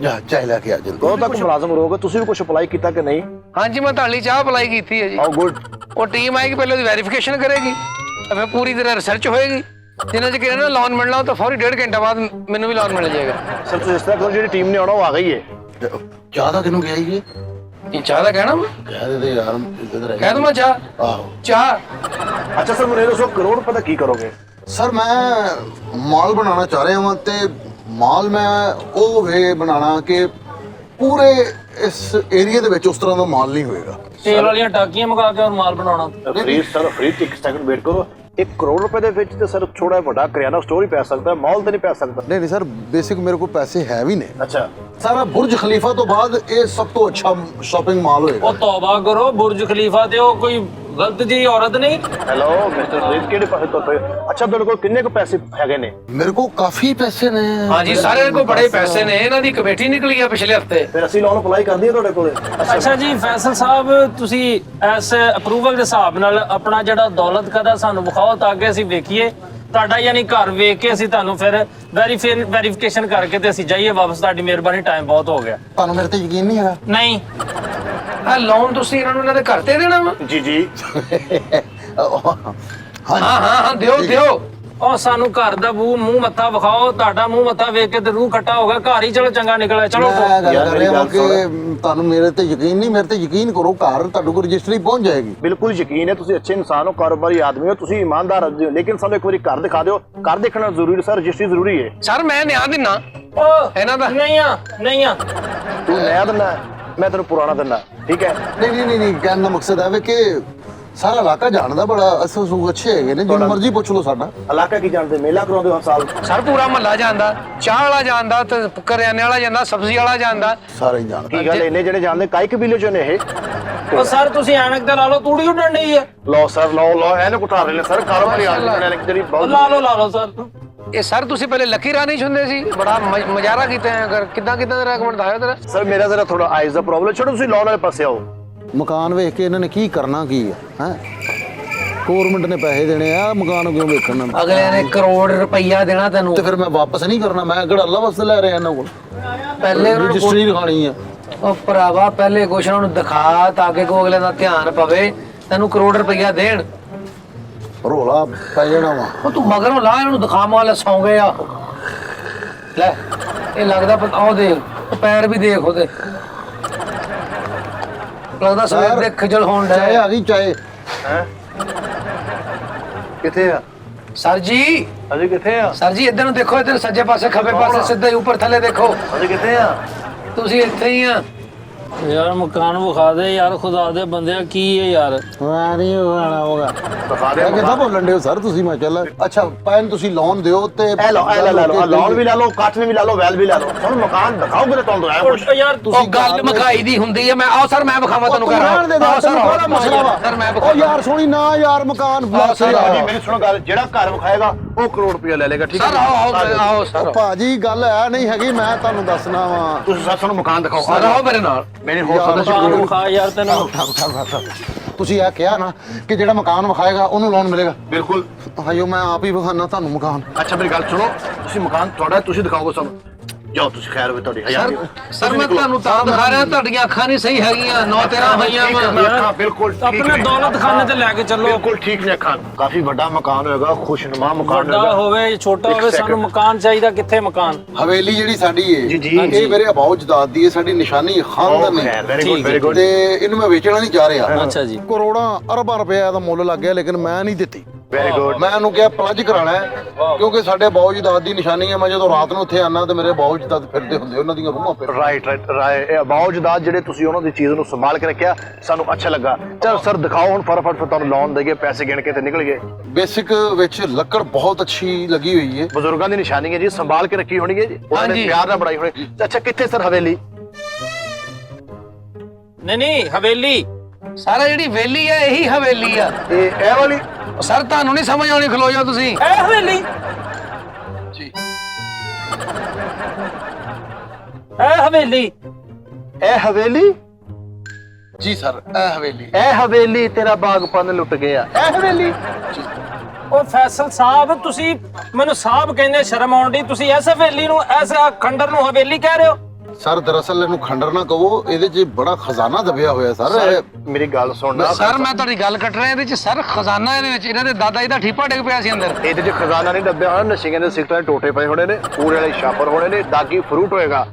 जा चाय लेके आ जल्दी। ਕਦੋਂ ਤੱਕ ਮੁਲਾਜ਼ਮ ਰਹੋਗੇ? ਤੁਸੀਂ ਵੀ ਕੁਝ ਅਪਲਾਈ ਕੀਤਾ ਕਿ ਨਹੀਂ? ਹਾਂਜੀ ਮੈਂ ਤੁਹਾਡੇ ਲਈ ਚਾਹ ਅਪਲਾਈ ਕੀਤੀ ਹੈ ਜੀ। ਆਓ ਗੁੱਡ। ਉਹ ਟੀਮ ਆਏਗੀ, ਪਹਿਲੇ ਉਹਦੀ ਵੈਰੀਫਿਕੇਸ਼ਨ ਕਰੇਗੀ, ਫਿਰ ਪੂਰੀ ਤਰ੍ਹਾਂ ਰਿਸਰਚ ਹੋਏਗੀ। ਜਿੰਨਾ ਚ ਕਿਹਾ ਨਾ ਲੋਨ ਮਿਲਣਾ, ਉਹ ਤਾਂ ਫੌਰੀ 1.5 ਘੰਟਾ ਬਾਅਦ ਮੈਨੂੰ ਵੀ ਲੋਨ ਮਿਲ ਜਾਏਗਾ। ਸਰ ਤੁਸੀਂ ਇਸ ਤਰ੍ਹਾਂ ਕਰੋ, ਜਿਹੜੀ ਟੀਮ ਨੇ ਆਉਣਾ ਉਹ ਆ ਗਈ ਹੈ। ज्यादा किनू गया ये? ਇਹ ਚਾਹ ਦਾ ਕਹਿਣਾ ਮੈਂ कह दे यार, इधर ਕਹਿ ਦੂੰ ਮੈਂ ਚਾਹ आहो ਚਾਹ। ਅੱਛਾ ਸਰ, ਮੈਨੂੰ ਇਹ ਦੱਸੋ ਕਰੋੜ ਰੁਪਏ ਦਾ ਕੀ ਕਰੋਗੇ? सर मैं माल बनाना चाह रहा हूँ, ते माल मैं ਉਹ ਵੇ ਬਣਾਣਾ ਕਿ ਪੂਰੇ ਇਸ ਏਰੀਆ ਦੇ ਵਿੱਚ ਉਸ ਤਰ੍ਹਾਂ ਦਾ ਮਾਲ ਨਹੀਂ ਹੋਏਗਾ। ਤੇਲ ਵਾਲੀਆਂ ਟਾਕੀਆਂ ਮੰਗਾ ਕੇ ਹੋਰ ਮਾਲ ਬਣਾਉਣਾ। ਫਰੀਜ਼ ਸਰ, ਫਰੀਜ਼ ਇੱਕ ਸੈਕਿੰਡ ਵੇਟ ਕਰੋ। 1 ਕਰੋੜ ਰੁਪਏ ਦੇ ਵਿੱਚ ਤੇ ਸਰ ਥੋੜਾ ਵੱਡਾ ਕਰਿਆਨਾ ਸਟੋਰ ਹੀ ਪੈ ਸਕਦਾ, ਮਾਲ ਤੇ ਨਹੀਂ ਪੈ ਸਕਦਾ। ਨਹੀਂ ਸਰ, ਬੇਸਿਕ ਮੇਰੇ ਕੋਲ ਪੈਸੇ ਹੈ ਵੀ ਨੇ। ਅੱਛਾ, ਸਾਰਾ ਬੁਰਜ ਖਲੀਫਾ ਤੋਂ ਬਾਅਦ ਇਹ ਸਭ ਤੋਂ ਅੱਛਾ ਸ਼ਾਪਿੰਗ ਮਾਲ ਹੋਏਗਾ। ਉਹ ਤੌਬਾ ਕਰੋ, ਬੁਰਜ ਖਲੀਫਾ ਤੇ ਉਹ ਕੋਈ ਗਲਤ ਜੀ ਔਰਤ ਨਹੀਂ। ਹੈਲੋ ਮਿਸਟਰ ਫਰੀਜ਼, ਕਿਹੜੇ ਪਾਸੇ ਤੋਂ ਪਏ? ਅੱਛਾ, ਤੁਹਾਡੇ ਕੋਲ ਕਿੰਨੇ ਕੁ ਪੈਸੇ ਹੈਗੇ ਨੇ? ਮੇਰੇ ਕੋਲ ਕਾਫੀ ਪੈਸੇ ਨੇ। ਹਾਂਜੀ ਸਾਰਿਆਂ ਕੋਲ ਬੜੇ ਪੈਸੇ ਨੇ। ਇਹਨਾਂ ਦੀ ਕਮੇਟੀ ਨਿਕਲੀ ਆ ਪਿਛਲੇ ਹਫਤੇ। ਫਿਰ ਅਸੀਂ ਲੋਨ ਅਪਲਾਈ ਕਰ ਦਈਏ ਤੁਹਾਡੇ ਕੋਲ? ਅੱਛਾ ਜੀ ਫੈਸਲ ਸਾਹਿਬ, ਤੁਸੀਂ ਇਸ ਅਪਰੂਵਲ ਦੇ ਹਿਸਾਬ ਨਾਲ ਆਪਣਾ ਜਿਹੜਾ ਦੌਲਤ ਕਦਾ ਸਾਨੂੰ ਵਿਖਾਓ ਤਾਂ ਕਿ ਅਸੀਂ ਵੇਖੀਏ ਤੁਹਾਡਾ, ਯਾਨੀ ਘਰ ਵੇਖ ਕੇ ਅਸੀਂ ਤੁਹਾਨੂੰ ਫਿਰ ਵੈਰੀਫਿਕੇਸ਼ਨ ਕਰਕੇ ਤੇ ਅਸੀਂ ਜਾਈਏ ਵਾਪਸ। ਤੁਹਾਡੀ ਮਿਹਰਬਾਨੀ, ਟਾਈਮ ਬਹੁਤ ਹੋ ਗਿਆ। ਤੁਹਾਨੂੰ ਮੇਰੇ ਤੇ ਯਕੀਨ ਨਹੀਂ ਹੈਗਾ? ਨਹੀਂ, ਆ ਲੋਨ ਤੁਸੀਂ ਇਹਨਾਂ ਨੂੰ ਇਹਨਾਂ ਦੇ ਘਰ ਤੇ ਦੇਣਾ ਵਾ? ਜੀ ਜੀ। ਹਾਂ ਦਿਓ। ਉਹ ਸਾਨੂੰ ਘਰ ਦਾ ਮੂੰਹ ਮੱਥਾ ਵਿਖਾਓ। ਤੁਹਾਡਾ ਮੂੰਹ ਮੱਥਾ ਵੇਖ ਕੇ ਤੇ ਰੂਹ ਖੱਟਾ ਹੋ ਗਿਆ। ਘਰ ਹੀ ਚਲੋ ਚੰਗਾ ਨਿਕਲਿਆ। ਚਲੋ ਮੈਂ ਗੱਲ ਯਾਰ ਕਰ ਮੇਰੀ ਰਿਹਾ ਹਾਂ ਗੱਲ ਕਿ ਤੁਹਾਨੂੰ ਮੇਰੇ ਤੇ ਯਕੀਨ ਨਹੀਂ, ਮੇਰੇ ਤੇ ਯਕੀਨ ਕਰੋ। ਘਰ ਤੁਹਾਡੇ ਕੋਲ ਰਜਿਸਟਰੀ ਪਹੁੰਚ ਜਾਏਗੀ। ਬਿਲਕੁਲ ਯਕੀਨ ਹੈ, ਤੁਸੀਂ ਅੱਛੇ ਇਨਸਾਨ ਹੋ, ਕਾਰੋਬਾਰੀ ਆਦਮੀ ਹੋ, ਤੁਸੀਂ ਇਮਾਨਦਾਰ ਆਦਮੀ ਹੋ, ਲੇਕਿਨ ਸਾਨੂੰ ਇੱਕ ਵਾਰੀ ਘਰ ਦਿਖਾ ਦਿਓ। ਘਰ ਦੇਖਣਾ ਜ਼ਰੂਰੀ ਹੈ ਸਰ, ਰਜਿਸਟਰੀ ਜ਼ਰੂਰੀ ਹੈ। ਸਰ ਮੈਂ ਨਿਆਂ ਦਿੰਨਾ ਉਹ ਇਹਨਾਂ ਦਾ। ਨਹੀਂ ਆ ਤੂੰ ਨया ਦਿੰਦਾ, ਮੈਂ ਤੈਨੂੰ ਪੁਰਾਣਾ ਦਿੰਦਾ, ਠੀਕ ਹੈ? ਨਹੀਂ, ਕਹਿਣ ਦਾ ਮਕਸਦ ਹੈ ਕਿ ਸਾਰਾ ਇਲਾਕਾ ਜਾਣਦਾ, ਬੜਾ ਅਸੂਸ ਅੱਛੇ ਹੈਗੇ ਨੇ, ਜਿਹਨੂੰ ਮਰਜ਼ੀ ਪੁੱਛ ਲਓ ਸਾਡਾ। ਇਲਾਕਾ ਕੀ ਜਾਣਦੇ, ਮੇਲਾ ਕਰਾਉਂਦੇ ਹੋ ਹਰ ਸਾਲ। ਸਰ ਪੂਰਾ ਮਹੱਲਾ ਜਾਂਦਾ, ਚਾਹ ਵਾਲਾ ਜਾਂਦਾ ਤੇ ਕਰਿਆਨੇ ਵਾਲਾ ਜਾਂਦਾ, ਸਬਜ਼ੀ ਵਾਲਾ ਜਾਂਦਾ। ਸਾਰੇ ਹੀ ਜਾਣਦੇ। ਕੀ ਗੱਲ, ਇੰਨੇ ਜਿਹੜੇ ਜਾਣਦੇ ਕਾਈ ਕਬੀਲੇ ਚੋਂ ਨੇ ਇਹ? ਉਹ ਸਰ ਤੁਸੀਂ ਐਨਕ ਤੇ ਲਾ ਲਓ, ਤੂੜੀ ਉੱਡਣ ਡਈ ਹੈ। ਲਓ ਸਰ, ਲਓ ਇਹਨੂੰ ਕੁਟਾ ਰਹੇ ਨੇ ਸਰ, ਕਾਰੋਬਾਰੀ ਆਦਮੀ ਨੇ ਜਿਹੜੀ ਬਹੁਤ। ਲਾ ਲਓ ਸਰ। ਇਹ ਸਰ ਤੁਸੀਂ ਪਹਿਲੇ ਲੱਕੀ ਰਾਣੀ ਚ ਹੁੰਦੇ ਸੀ, ਬੜਾ ਮਜ਼ਾਰਾ ਕੀਤਾ ਹੈ। ਕਿੱਦਾਂ ਦਾ ਰეკਮੈਂਡ ਆਇਆ ਤੇਰਾ? ਸਰ ਮੇਰਾ ਜ਼ਰਾ ਥੋੜਾ ਆਈਜ਼ ਦਾ ਪ੍ਰੋਬਲਮ, ਛੱਡੋ ਤੁਸੀਂ ਲੋਨ ਵਾਲੇ ਪਾਸੇ ਆਓ। ਮਕਾਨ ਵੇਖ ਕੇ ਇਹਨਾਂ ਨੇ ਕੀ ਕਰਨਾ ਕੀ ਹੈ? ਗੌਰਮੈਂਟ ਨੇ ਪੈਸੇ ਦੇਣੇ ਆ, ਮਕਾਨ ਕਿਉਂ ਵੇਖਣ? ਅਗਲੇ ਨੇ ਕਰੋੜ ਰੁਪਈਆ ਦੇਣਾ ਤੈਨੂੰ, ਤੇ ਫਿਰ ਮੈਂ ਵਾਪਸ ਨਹੀਂ ਕਰਨਾ। ਮੈਂ ਕਿਹੜਾ ਅੱਲਾ ਵਾਸਤੇ ਲੈ ਰਿਹਾ ਇਹਨਾਂ ਕੋਲ? ਪਹਿਲੇ ਰਜਿਸਟਰੀ ਦਿਖਾਣੀ ਆ। ਉਹ ਭਰਾਵਾ ਪਹਿਲੇ ਕੁਛ ਉਹਨਾਂ ਨੂੰ ਦਿਖਾ ਤਾਂ ਕਿ ਕੋ ਅਗਲੇ ਦਾ ਧਿਆਨ ਪਵੇ, ਤੈਨੂੰ ਕਰੋੜ ਰੁਪਈਆ ਦੇਣ। ਰੋਲਾ ਪੈ ਜਾਣਾ ਵਾ। ਉਹ ਤੂੰ ਮਗਰੋਂ ਲਾ ਇਹਨਾਂ ਨੂੰ ਦਿਖਾ ਮਾਲ ਸੌਂ ਗਏ ਆ। ਲੈ ਇਹ ਲੱਗਦਾ ਆਹ ਦੇਖ, ਉਹ ਪੈਰ ਵੀ ਦੇਖ ਉਹਦੇ, ਲੱਗਦਾ ਸਵੇਰ ਦੇ ਖਜਲ ਹੋਣ ਚਾਹੇ ਡਿਆ। ਆ ਗਈ ਚਾਹੇ। ਹੈ ਕਿੱਥੇ ਆ? ਸਰ ਜੀ, ਅਜੇ ਕਿੱਥੇ ਆ? ਸਰ ਜੀ ਇੱਧਰ ਨੂੰ ਦੇਖੋ, ਇੱਧਰ ਸੱਜੇ ਪਾਸੇ ਖੱਬੇ ਪਾਸੇ ਸਿੱਧਾ ਹੀ ਉੱਪਰ ਥੱਲੇ ਦੇਖੋ। ਅਜੇ ਕਿੱਥੇ ਆ? ਤੁਸੀਂ ਇੱਥੇ ਹੀ ਆ। ਯਾਰ ਮਕਾਨ ਵਿਖਾ ਦੇ ਯਾਰ, ਖੁਦਾ ਦੇ ਬੰਦਿਆ ਕੀ ਹੈ ਯਾਰ। ਮੈਂ ਨਹੀਂ ਹੋਣਾ ਹੋਗਾ ਦਿਖਾ ਦੇ ਕਿੱਦਾਂ ਬੋਲਣ ਦੇ ਹੋ ਸਰ ਤੁਸੀਂ? ਮੈਂ ਚੱਲ ਅੱਛਾ ਪੈਨ ਤੁਸੀਂ ਲੋਨ ਦਿਓ ਤੇ ਇਹ ਲਓ ਇਹ ਲੈ ਲਓ ਲੋਨ ਵੀ ਲੈ ਲਓ, ਕਾਠ ਵੀ ਲੈ ਲਓ, ਵੈਲ ਵੀ ਲੈ ਲਓ। ਤੁਹਾਨੂੰ ਮਕਾਨ ਦਿਖਾਓਗੇ ਤਾਂ ਤੁਹਾਨੂੰ ਆਇਆ ਕੁਛ। ਉਹ ਯਾਰ ਉਹ ਗੱਲ ਮਖਾਈ ਦੀ ਹੁੰਦੀ ਹੈ। ਮੈਂ ਆਓ ਸਰ, ਮੈਂ ਵਿਖਾਵਾਂ ਤੁਹਾਨੂੰ ਘਰ। ਆਓ ਸਰ, ਬੜਾ ਮਸਲਾ ਵਾ ਸਰ ਮੈਂ ਉਹ ਯਾਰ ਸੋਣੀ ਨਾ ਯਾਰ ਮਕਾਨ ਜੀ ਮੇਰੀ ਸੁਣੋ ਗੱਲ, ਜਿਹੜਾ ਘਰ ਵਿਖਾਏਗਾ ਉਹ ਕਰੋੜ ਰੁਪਇਆ ਲੈ ਲੇਗਾ, ਠੀਕ ਹੈ ਸਰ ਆਓ ਸਰ, ਭਾਜੀ ਗੱਲ ਐ ਨਹੀਂ ਹੈਗੀ, ਮੈਂ ਤੁਹਾਨੂੰ ਦੱਸਣਾ ਵਾ। ਤੁਸੀਂ ਸਰ ਸਾਨੂੰ ਮਕਾਨ ਦਿਖਾਓ। ਸਰ ਆਓ ਮੇਰੇ ਨਾਲ। ਮੇਰੇ ਹੋਰ ਸਦस्य ਮਕਾਨ ਵਿਖਾ ਯਾਰ ਤੈਨੂੰ। ਤੁਸੀਂ ਇਹ ਕਿਹਾ ਨਾ ਕਿ ਜਿਹੜਾ ਮਕਾਨ ਵਿਖਾਏਗਾ ਉਹਨੂੰ ਲੋਨ ਮਿਲੇਗਾ। ਬਿਲਕੁਲ। ਹਾਇਓ ਮੈਂ ਆਪ ਹੀ ਵਿਖਾਣਾ ਤੁਹਾਨੂੰ ਮਕਾਨ। ਅੱਛਾ ਮੇਰੀ ਗੱਲ ਸੁਣੋ, ਤੁਸੀਂ ਮਕਾਨ ਤੁਹਾਡਾ ਤੁਸੀਂ ਦਿਖਾਓਗੇ ਸਾਨੂੰ। ਜਾਓ ਤੁਸੀਂ, ਖੈਰ ਹੋਵੇ ਤੁਹਾਡੀ। ਸਰ ਸਰ ਮੈਂ ਤੁਹਾਨੂੰ ਤਾਂ ਦਿਖਾ ਰਿਹਾ, ਤੁਹਾਡੀਆਂ ਅੱਖਾਂ ਨਹੀਂ ਸਹੀ ਹੈਗੀਆਂ, 9-13 ਹੋਈਆਂ ਵਾ। ਅੱਖਾਂ ਬਿਲਕੁਲ ਠੀਕ ਆਪਣੇ ਨੇ। ਦੌਲਤ ਖਾਨੇ ਤੇ ਲੈ ਕੇ ਚੱਲੋ। ਬਿਲਕੁਲ ਠੀਕ ਨੇ ਅੱਖਾਂ। ਕਾਫੀ ਵੱਡਾ ਮਕਾਨ ਹੋਏਗਾ, ਖੁਸ਼ਨੁਮਾ ਮਕਾਨ ਵੱਡਾ ਹੋਵੇ ਛੋਟਾ ਇੱਕ ਹੋਵੇ, second। ਸਾਨੂੰ ਮਕਾਨ ਚਾਹੀਦਾ। ਕਿੱਥੇ ਮਕਾਨ? ਹਵੇਲੀ ਜਿਹੜੀ ਸਾਡੀ ਏ ਜੀ, ਜੀ। ਇਹ ਮੇਰੇ ਅਬਾਉ ਜਦਾਦ ਦੀ ਏ, ਸਾਡੀ ਨਿਸ਼ਾਨੀ ਖਾਨਦਾਨ ਨੇ। Very good, very good. ਤੇ ਇਹਨੂੰ ਮੈਂ ਵੇਚਣਾ ਨਹੀਂ ਚਾਹ ਰਿਹਾ। ਅੱਛਾ ਜੀ। ਕਰੋੜਾਂ ਅਰਬਾਂ ਰੁਪਏ ਦਾ ਮੁੱਲ ਲੱਗ ਗਿਆ, ਲੇਕਿਨ ਮੈਂ ਨਹੀਂ ਦਿੱਤੀ। Very good. ਮੈਂ ਇਹਨੂੰ ਕਿਹਾ ਪਲੱਜ ਕਰਾਣਾ ਹੈ, ਕਿਉਂਕਿ ਸਾਡੇ ਬਾਉ ਜਦਾਦ ਦੀ ਨਿਸ਼ਾਨੀ ਹੈ। ਮੈਂ ਜਦੋਂ ਰਾਤ ਨੂੰ ਉੱਥੇ ਆਨਾ ਤੇ ਮੇਰੇ ਬਾਉ ਜਦਾਦ ਫਿਰਦੇ ਹੁੰਦੇ, ਉਹਨਾਂ ਦੀਆਂ ਰੂਹਾਂ ਫਿਰ। ਰਾਈਟ ਇਹ ਬਾਉਜਦਾਦ ਜਿਹੜੇ ਤੁਸੀਂ ਉਹਨਾਂ ਦੀ ਚੀਜ਼ ਨੂੰ ਸੰਭਾਲ ਕੇ ਰੱਖਿਆ, ਸਾਨੂੰ ਅੱਛਾ ਲੱਗਾ। ਚਲ ਸਰ ਦਿਖਾਓ ਹੁਣ ਫਟਾਫਟ, ਫਿਰ ਤੁਹਾਨੂੰ ਲੋਨ ਦੇਗੇ, ਪੈਸੇ ਗਿਣ ਕੇ ਤੇ ਨਿਕਲ ਗਏ। ਬੇਸਿਕ ਵਿੱਚ ਲੱਕੜ ਬਹੁਤ ਅੱਛੀ ਲੱਗੀ ਹੋਈ ਹੈ। ਬਜ਼ੁਰਗਾਂ ਦੀ ਨਿਸ਼ਾਨੀ ਹੈ ਜੀ, ਸੰਭਾਲ ਕੇ ਰੱਖੀ ਹੋਣੀ ਹੈ ਜੀ, ਉਹਨਾਂ ਨੇ ਹਾਂਜੀ। ਪਿਆਰ ਨਾਲ ਬਣਾਈ ਹੋਣੀ। ਅੱਛਾ ਕਿੱਥੇ ਸਰ ਹਵੇਲੀ? ਨਹੀਂ ਹਵੇਲੀ। ਸਾਰਾ ਜਿਹੜੀ ਵੇਲੀ ਹੈ ਇਹੀ ਹਵੇਲੀ ਆ। ਇਹ ਵਾਲੀ? ਸਰ ਤੁਹਾਨੂੰ ਨਹੀਂ ਸਮਝ ਆਉਣੀ, ਖਲੋ ਜਾਓ ਤੁਸੀਂ। ਇਹ ਹਵੇਲੀ ਜੀ ਇਹ ਹਵੇਲੀ ਇਹ ਹਵੇਲੀ? ਜੀ ਸਰ ਇਹ ਹਵੇਲੀ। ਇਹ ਹਵੇਲੀ ਤੇਰਾ ਬਾਗਪਨ ਲੁੱਟ ਗਿਆ। ਇਹ ਹਵੇਲੀ? ਉਹ ਫੈਸਲ ਸਾਹਿਬ, ਤੁਸੀਂ ਮੈਨੂੰ ਸਾਹਿਬ ਕਹਿੰਦੇ, ਸ਼ਰਮ ਆਉਂਦੀ। ਤੁਸੀਂ ਇਸ ਹਵੇਲੀ ਨੂੰ, ਇਸ ਖੰਡਰ ਨੂੰ ਹਵੇਲੀ ਕਹਿ ਰਹੇ ਹੋ? ਸਰ ਦਰਅਸਲ ਇਹਨੂੰ ਖੰਡਰ ਨਾ ਕਹੋ, ਇਹਦੇ 'ਚ ਬੜਾ ਖਜ਼ਾਨਾ ਦਬਿਆ ਹੋਇਆ ਸਰ। ਮੇਰੀ ਗੱਲ ਸੁਣਨਾ ਸਰ ਮੈਂ ਤੁਹਾਡੀ ਗੱਲ ਕੱਟ ਰਿਹਾ, ਇਹਦੇ ਚ ਸਰ ਖਜ਼ਾਨਾ, ਇਹਦੇ ਵਿੱਚ ਇਹਨਾਂ ਦੇ ਦਾਦਾ ਜੀ ਦਾ ਠੀਪਾ ਡਿੱਗ ਪਿਆ ਸੀ ਅੰਦਰ। ਇਹਦੇ 'ਚ ਖਜ਼ਾਨਾ ਨਹੀਂ ਦੱਬਿਆ ਹੋਣਾ, ਨਸ਼ਿਆਂ ਦੇ ਸਿਗਰਟਾਂ ਦੇ ਟੋਟੇ ਪਏ ਹੋਣੇ ਨੇ, ਪੂਰੇ ਵਾਲੇ ਛਾਪਰ ਹੋਣੇ ਨੇ, ਦਾਗੀ ਫਰੂਟ ਹੋਏਗਾ।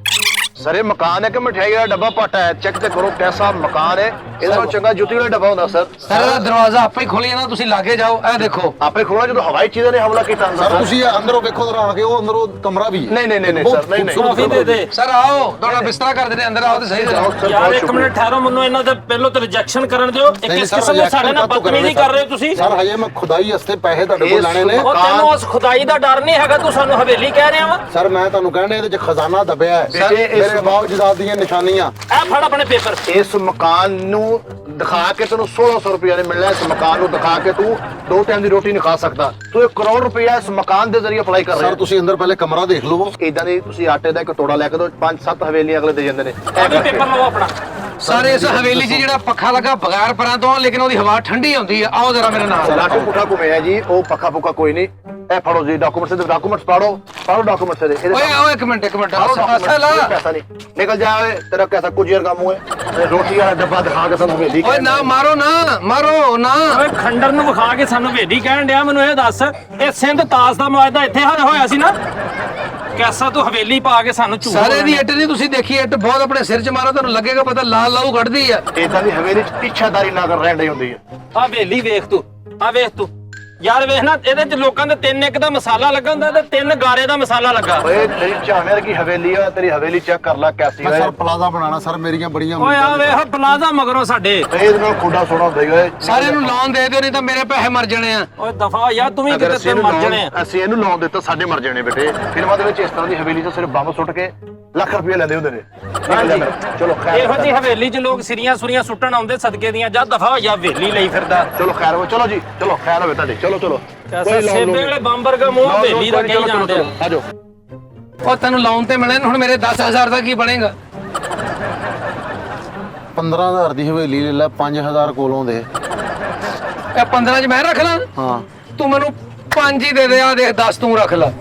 ਸਰ ਇਹ ਮਕਾਨ ਹੈ ਕਿ ਮਠਿਆਈ ਦਾ ਡੱਬਾ ਪਾਟਾ ਹੈ? ਚੈੱਕ ਤੇ ਕਰੋ ਕੈਸਾ ਮਕਾਨ ਹੈ। ਇਹਦੇ ਨਾਲੋਂ ਚੰਗਾ ਜੁੱਤੀ ਵਾਲਾ ਡੱਬਾ ਹੁੰਦਾ ਸਰ। ਸਰ ਇਹਦਾ ਦਰਵਾਜ਼ਾ ਆਪੇ ਹੀ ਖੋਲੀ ਜਾਂਦਾ, ਤੁਸੀਂ ਲਾਗੇ ਜਾਓ, ਇਹ ਦੇਖੋ। ਆਪੇ ਖੋਲਣਾ ਜਦੋਂ ਹਵਾਈ ਚੀਜ਼ਾਂ ਨੇ ਹਮਲਾ ਕੀਤਾ ਅੰਦਰ। ਸਰ ਤੁਸੀਂ ਇਹ ਅੰਦਰੋਂ ਵੇਖੋ ਜ਼ਰਾ ਆ ਕੇ, ਉਹ ਅੰਦਰੋਂ ਕਮਰਾ ਵੀ ਹੈ। ਨਹੀਂ, ਨਹੀਂ, ਨਹੀਂ, ਬਹੁਤ ਸਰ, ਨਹੀਂ, ਨਹੀਂ। ਖੂਬਸੂਰਤ ਕਾਫੀ ਦੇ ਦੇ। ਸਰ ਆਓ, ਤੁਹਾਡਾ ਬਿਸਤਰਾ ਕਰ ਦਿੰਦੇ, ਅੰਦਰ ਆਓ ਤੇ ਸਹੀ ਜਾਓ। ਯਾਰ ਇੱਕ ਮਿੰਟ ਠਹਿਰੋ, ਮੈਨੂੰ ਇਹਨਾਂ ਦੇ ਪਹਿਲਾਂ ਤਾਂ ਰਿਜੈਕਸ਼ਨ ਕਰਨ ਦਿਓ। ਇਹ ਕਿਸ ਕਿਸਮ ਦੇ ਸਾਡੇ ਨਾਲ ਬਦਤਮੀਜ਼ੀ ਕਰ ਰਹੇ ਹੋ ਤੁਸੀਂ? ਸਰ ਹਜੇ ਮੈਂ ਖੁਦਾਈ ਵਾਸਤੇ ਪੈਸੇ ਤੁਹਾਡੇ ਕੋਲ ਲੈਣੇ ਨੇ। ਉਹ ਤੈਨੂੰ ਉਸ ਖੁਦਾਈ ਦਾ ਡਰ ਨਹੀਂ ਹੈਗਾ, ਤੂੰ ਸਾਨੂੰ ਹਵੇਲੀ ਕਹਿ ਰਿਹਾ ਵਾ? ਸਰ ਮੈਂ ਤੁਹਾਨੂੰ ਕਹਿਣਾ ਇਹਦੇ 'ਚ ਖਜ਼ਾਨਾ ਦਬਿਆ ਹੈ। ਬੇਟੇ, ਇਸ ਮੇਰੇ ਬਾਉ ਜਦਾਦ ਦੀਆਂ ਨਿਸ਼ਾਨੀਆਂ। ਇਹ ਫੜ ਆਪਣੇ ਪੇਪਰ। ਇਸ ਮਕਾਨ ਨੂੰ ਦਿਖਾ ਕੇ ਤੈਨੂੰ 1600 ਰੁਪਏ ਨੇ ਮਿਲਣਾ। ਇਸ ਮਕਾਨ ਨੂੰ ਦਿਖਾ ਕੇ ਤੂੰ 2 ਟਾਈਮ ਦੀ ਰੋਟੀ ਨਹੀਂ ਖਾ ਸਕਦਾ। ਤੂੰ 1 ਕਰੋੜ ਰੁਪਇਆ ਇਸ ਮਕਾਨ ਦੇ ਜ਼ਰੀਏ ਅਪਲਾਈ ਕਰ ਰਿਹਾ। ਸਰ ਤੁਸੀਂ ਅੰਦਰ ਪਹਿਲੇ ਕਮਰਾ ਦੇਖ ਲਵੋ। ਇਦਾਂ ਦੀ ਤੁਸੀਂ ਆਟੇ ਦਾ ਇੱਕ ਟੋੜਾ ਲੈ ਕੇ ਦੋ, 5-7 ਹਵੇਲੀਆਂ ਅਗਲੇ ਦੇ ਜਾਂਦੇ ਨੇ। ਇਹ ਵੀ ਪੇਪਰ ਲਵੋ ਆਪਣਾ। ਸਰ ਇਸ ਹਵੇਲੀ 'ਚ ਜਿਹੜਾ ਪੱਖਾ ਲੱਗਾ ਬਗੈਰ ਪਰਾਂ ਤੋਂ, ਲੇਕਿਨ ਉਹਦੀ ਹਵਾ ਠੰਡੀ ਹੁੰਦੀ ਹੈ। ਆਓ ਜਰਾ ਮੇਰੇ ਨਾਲ। ਲਾਟੂ ਪੁੱਠਾ ਘੁੰਮਿਆ ਜੀ, ਉਹ ਪੱਖਾ ਪੁੱਖਾ ਕੋਈ ਨਹੀਂ। ਇਹ ਫੜੋ ਜੀ ਡਾਕੂਮੈਂਟਸ ਦੇ ਡਾਕੂਮੈਂਟਸ ਪੜੋ ਡਾਕੂਮੈਂਟਸ ਦੇ। ਓਏ ਆਓ ਇੱਕ ਮਿੰਟ ਪੈਸਾ ਨਹੀਂ ਨਿਕਲ ਜਾ ਓਏ, ਤੇਰਾ ਕੈਸਾ ਕੁਝੇਰ ਕੰਮ ਹੋਏ। ਰੋਟੀ ਵਾਲਾ ਡੱਬਾ ਦਿਖਾ ਕੇ ਸਾਨੂੰ ਹਵੇਲੀ ਓਏ ਨਾ ਮਾਰੋ ਨਾ। ਓਏ ਖੰਡਰ ਨੂੰ ਵਿਖਾ ਕੇ ਸਾਨੂੰ ਹਵੇਲੀ ਕਹਿਣ ਡਿਆ। ਮੈਨੂੰ ਇਹ ਦੱਸ, ਇਹ ਸਿੰਧ ਤਾਜ ਦਾ ਮੁਆਹਦਾ ਇੱਥੇ ਹੋਇਆ ਸੀ ਨਾ? ਕੈਸਾ ਤੂੰ ਹਵੇਲੀ ਪਾ ਕੇ ਸਾਨੂੰ ਝੂਠ ਸਾਰੇ ਦੀ ਇੱਟ ਨਹੀਂ ਤੁਸੀਂ ਦੇਖੀ, ਇੱਟ ਬਹੁਤ ਆਪਣੇ ਸਿਰ 'ਚ ਮਾਰੋ, ਤੁਹਾਨੂੰ ਲੱਗੇਗਾ ਪਤਾ ਲਾਲ ਲਾਊ ਕੱਢਦੀ ਆ। ਇਦਾਂ ਦੀ ਹਵੇਲੀ 'ਚ ਇੱਛਾਦਾਰੀ ਨਾ ਕਰ ਰਹਿਣ ਡਈ ਹੁੰਦੀ ਹੈ। ਆ ਹਵੇਲੀ ਵੇਖ ਤੂੰ, ਆ ਵੇਖ ਤੂੰ ਯਾਰ, ਵੇਖ ਨਾ, ਇਹਦੇ 'ਚ ਲੋਕਾਂ ਦੇ 3-1 ਦਾ ਮਸਾਲਾ ਲੱਗਾ ਹੁੰਦਾ ਤੇ 3 ਗਾਰੇ ਦਾ ਮਸਾਲਾ ਲੱਗਾ। ਓਏ ਤੇਰੀ ਝਾਵੇਂ ਕੀ ਹਵੇਲੀ ਆ, ਤੇਰੀ ਹਵੇਲੀ ਚੈੱਕ ਕਰ ਲੈ ਕੈਸੀ ਮੈਂ ਹੈ। ਸਰ ਪਲਾਜ਼ਾ ਬਣਾਉਣਾ ਸਰ, ਮੇਰੀਆਂ ਬੜੀਆਂ ਓਏ ਆ ਵੇਖ ਪਲਾਜ਼ਾ ਮਗਰੋਂ ਸਾਡੇ। ਇਹਦੇ ਨਾਲ ਖੁੱਡਾ ਸੋਣਾ ਹੁੰਦਾ ਹੀ ਓਏ। ਸਾਰੇ ਨੂੰ ਲੋਨ ਦੇ ਦਿਓ, ਨਹੀਂ ਤਾਂ ਮੇਰੇ ਪੈਸੇ ਮਰ ਜਾਣੇ ਆ। ਓਏ ਦਫਾ ਯਾਰ, ਤੂੰ ਵੀ ਅਗਰ ਕਿਤੇ ਅਸੀਂ ਤੇ ਮਰ ਜਾਣੇ ਆ। ਅਸੀਂ ਇਹਨੂੰ ਲੋਨ ਦਿੱਤਾ, ਸਾਡੇ ਮਰ ਜਾਣੇ ਬੇਟੇ। ਫਿਲਮਾਂ ਦੇ ਵਿੱਚ ਇਸ ਤਰ੍ਹਾਂ ਦੀ ਹਵੇਲੀ 'ਚ ਸਿਰਫ ਬੰਬ ਸੁੱਟ ਕੇ ਲੱਖ ਰੁਪਏ ਲੈਂਦੇ ਹੁੰਦੇ ਨੇ। ਚਲੋ ਖੈਰ, ਇਹੋ ਜਿਹੀ ਹਵੇਲੀ 'ਚ ਲੋਕ ਸਿਰੀਆਂ ਸੁਰੀਆਂ ਸੁੱਟਣ ਆਉਂਦੇ ਸਦਕੇ ਦੀਆਂ। ਜਾ ਦਫਾ ਹੋਇਆ, ਹਵੇਲੀ ਲਈ ਫਿਰਦਾ। ਚਲੋ ਖੈਰ ਹੋਵੇ, ਚਲੋ ਜੀ, ਚਲੋ ਖੈਰ ਹੋਵੇ ਤੁਹਾਡੀ। ਚਲੋ ਸੇਬੇ ਵਾਲੇ ਬੰਬਰ ਦਾ ਮੂੰਹ ਹਵੇਲੀ ਦਾ ਕਹੀ ਜਾਂਦੇ ਆ। ਆਜੋ। ਉਹ ਤੈਨੂੰ ਲੋਨ ਤੇ ਮਿਲੇ, ਹੁਣ ਮੇਰੇ 10,000 ਦਾ ਕੀ ਬਣੇਗਾ? 15,000 ਦੀ ਹਵੇਲੀ ਲੈ ਲੈ, 5,000 ਕੋਲੋਂ ਦੇ। ਇਹ 15 'ਚ ਮੈਂ ਰੱਖ ਲਾਂ? ਹਾਂ ਤੂੰ ਮੈਨੂੰ 5 ਹੀ ਦੇ ਦੇ, ਆ ਦੇਖ 10 ਤੂੰ ਰੱਖ ਲੈ।